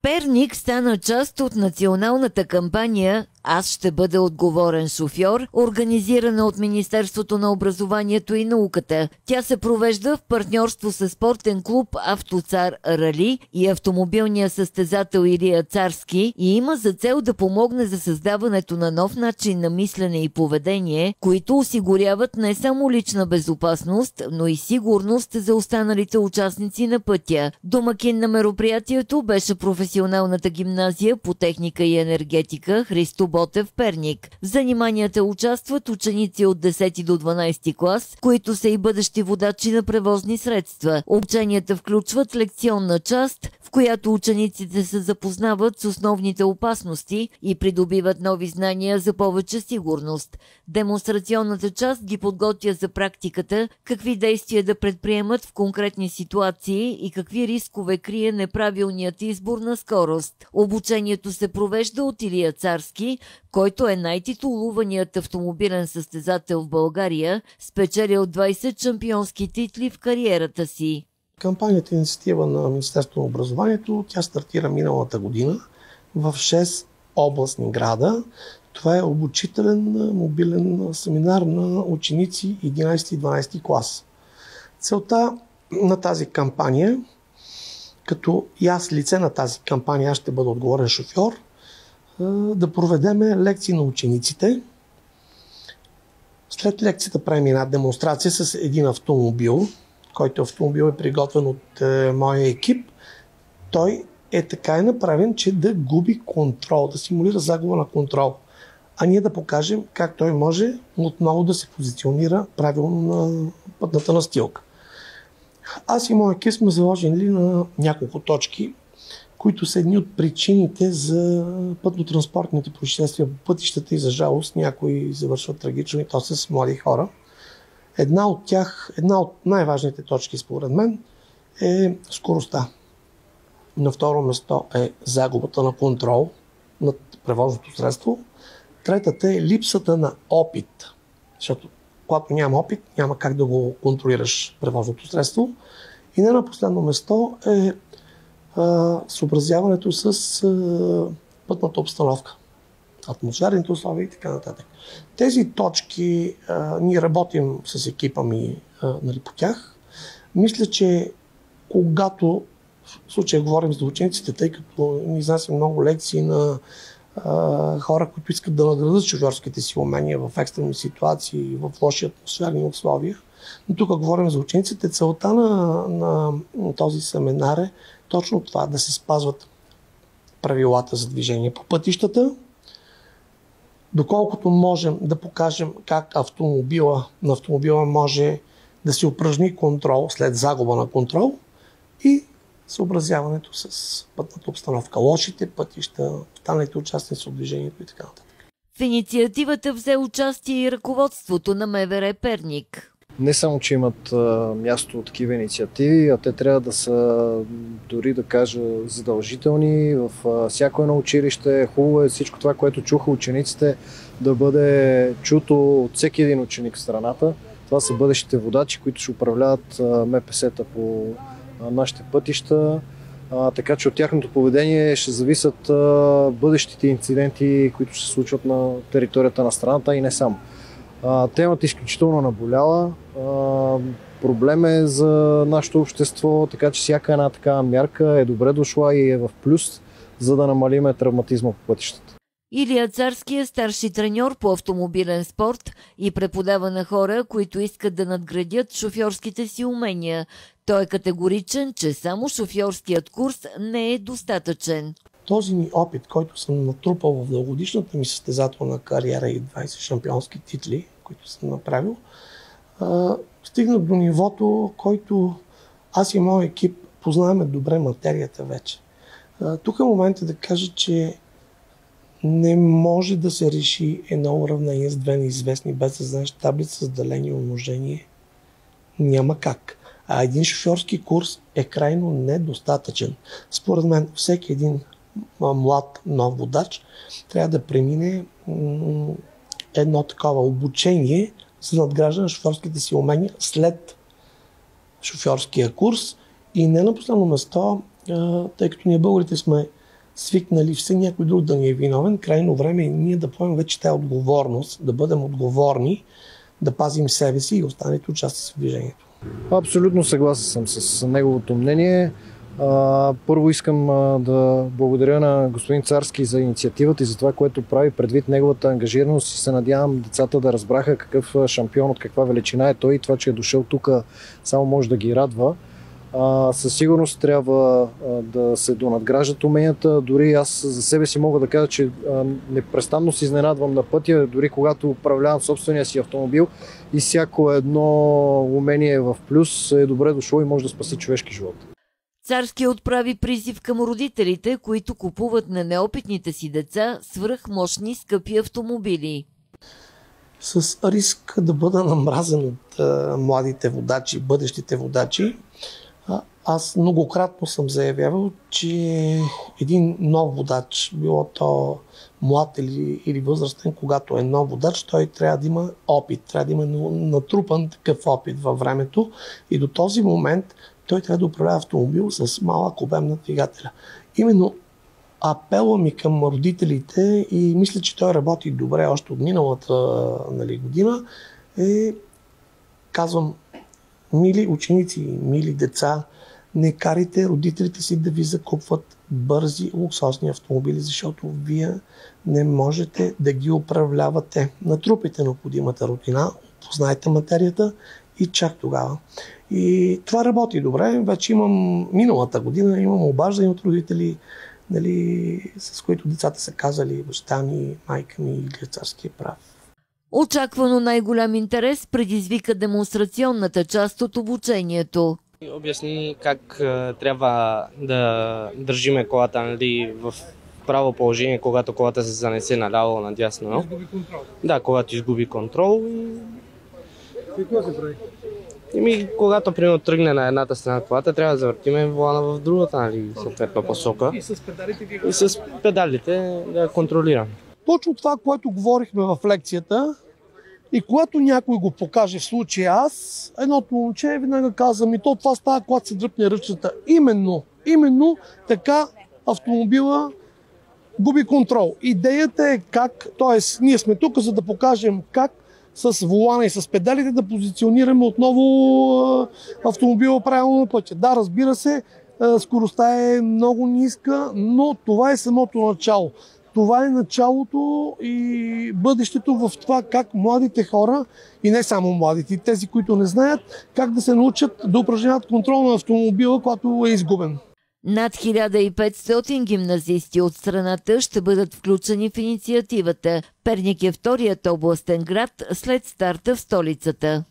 Перник стана част от националната кампания "Аз ще бъда отговорен шофьор", организирана от Министерството на образованието и науката. Тя се провежда в партньорство с спортен клуб "Автоцар Рали" и автомобилния състезател Илия Царски и има за цел да помогне за създаването на нов начин на мислене и поведение, които осигуряват не само лична безопасност, но и сигурност за останалите участници на пътя. Домакин на мероприятието беше професионалната гимназия по техника и енергетика "Христо Ботев" Перник. В заниманията участват ученици от 10 до 12 клас, които са и бъдещи водачи на превозни средства. Обученията включват лекционна част, в която учениците се запознават с основните опасности и придобиват нови знания за повече сигурност. Демонстрационната част ги подготвя за практиката, какви действия да предприемат в конкретни ситуации и какви рискове крие неправилният избор на скорост. Обучението се провежда от Илия Царски, който е най-титулуваният автомобилен състезател в България, спечелил 20 шампионски титли в кариерата си. Кампанията е инициатива на Министерството на образованието. Тя стартира миналата година в 6 областни града. Това е обучителен мобилен семинар на ученици 11 и 12 клас. Целта на тази кампания, като и аз лице на тази кампания, аз ще бъда отговорен шофьор, да проведеме лекции на учениците. След лекцията правим една демонстрация с един автомобил, който автомобил е приготвен от моя екип. Той е така направен, че да губи контрол, да симулира загуба на контрол. А ние да покажем как той може отново да се позиционира правилно на пътната настилка. Аз и моя екип сме заложили на няколко точки, които са едни от причините за пътно-транспортните происшествия по пътищата и за жалост някои завършват трагично и то с млади хора. Една от най-важните точки според мен е скоростта. На второ място е загубата на контрол над превозното средство. Третата е липсата на опит, защото когато няма опит, няма как да го контролираш превозното средство. И не на последно място е съобразяването с пътната обстановка, атмосферните условия и така нататък. Тези точки ние работим с екипа ми по тях. Мисля, че когато в случая говорим за учениците, тъй като ни изнасям много лекции на хора, които искат да надградят шофьорските си умения в екстрени ситуации, в лоши атмосферни условия. Но тук говорим за учениците. Целта на този семинар е точно това, да се спазват правилата за движение по пътищата, доколкото можем да покажем как на автомобила може да се упражни контрол след загуба на контрол и съобразяването с пътната обстановка, лошите пътища, останалите участници от движението и така нататък. В инициативата взе участие и ръководството на МВР Перник. Не само, че имат място от такива инициативи, а те трябва да са, дори да кажа, задължителни в всяко едно училище. Хубаво е всичко това, което чуха учениците, да бъде чуто от всеки един ученик в страната. Това са бъдещите водачи, които ще управляват МПС-та по нашите пътища, така че от тяхното поведение ще зависят бъдещите инциденти, които ще се случват на територията на страната и не само. Темата е изключително наболяла. Проблем е за нашето общество, така че всяка една такава мярка е добре дошла и е в плюс, за да намалиме травматизма по пътищата. Илия Царски е старши треньор по автомобилен спорт и преподава на хора, които искат да надградят шофьорските си умения. Той е категоричен, че само шофьорският курс не е достатъчен. Този ми опит, който съм натрупал в дългогодишната ми състезателна кариера и 20 шампионски титли, които съм направил, стигна до нивото, който аз и моят екип познаваме добре материята вече. Тук е момента да кажа, че не може да се реши едно уравнение с две неизвестни без да знаеш таблица с деление и умножение. Няма как. А един шофьорски курс е крайно недостатъчен. Според мен всеки един млад нов водач трябва да премине едно такова обучение за надграждане на шофьорските си умения след шофьорския курс. И не на последно место, тъй като ние българите сме свикнали все някой друг да ни е виновен. Крайно време е ние да поемем вече тази отговорност, да бъдем отговорни, да пазим себе си и останалите участници в движението. Абсолютно съгласен съм с неговото мнение. Първо искам да благодаря на господин Царски за инициативата и за това, което прави предвид неговата ангажираност и се надявам децата да разбраха какъв шампион, от каква величина е той и това, че е дошъл тук само може да ги радва. Със сигурност трябва да се донадграждат уменията. Дори аз за себе си мога да кажа, че непрестанно се изненадвам на пътя, дори когато управлявам собствения си автомобил и всяко едно умение в плюс е добре дошло и може да спаси човешки живот. Царски отправи призив към родителите, които купуват на неопитните си деца свръхмощни скъпи автомобили. С риск да бъда намразен от младите водачи, бъдещите водачи, аз многократно съм заявявал, че един нов водач, било то млад или възрастен, когато е нов водач, той трябва да има опит, трябва да има натрупан такъв опит във времето и до този момент той трябва да управлява автомобил с малък обем на двигателя. Именно апела ми към родителите и мисля, че той работи добре още от миналата година казвам, мили ученици, мили деца, не карайте родителите си да ви закупват бързи луксозни автомобили, защото вие не можете да ги управлявате. Натрупайте необходимата рутина, познайте материята и чак тогава. И това работи добре. Вече миналата година имам обаждания от родители, с които децата са казали баща ми, майка ми или Царски е прав. Очаквано най-голям интерес предизвика демонстрационната част от обучението. Обясни как трябва да държиме колата в право положение, когато колата се занесе наляво, надясно. Изгуби контрол. Да, когато изгуби контрол. И какво се прави? Когато примерно тръгне на едната страна колата, трябва да завъртиме волана в другата, съответно посока. И с педалите И с педалите да контролирам. Точно това, което говорихме в лекцията, и когато някой го покаже, в случая аз, едното момче веднага каза ми, това става, когато се дръпне ръчната. Именно така автомобила губи контрол. Идеята е как, т.е. ние сме тук, за да покажем как с волана и с педалите да позиционираме отново автомобила правилно на пътя. Да, разбира се, скоростта е много ниска, но това е самото начало. Това е началото и бъдещето в това как младите хора, и не само младите, тези, които не знаят, как да се научат да упражняват контрол на автомобила, когато е изгубен. Над 1500 гимназисти от страната ще бъдат включени в инициативата. Перник е вторият областен град след старта в столицата.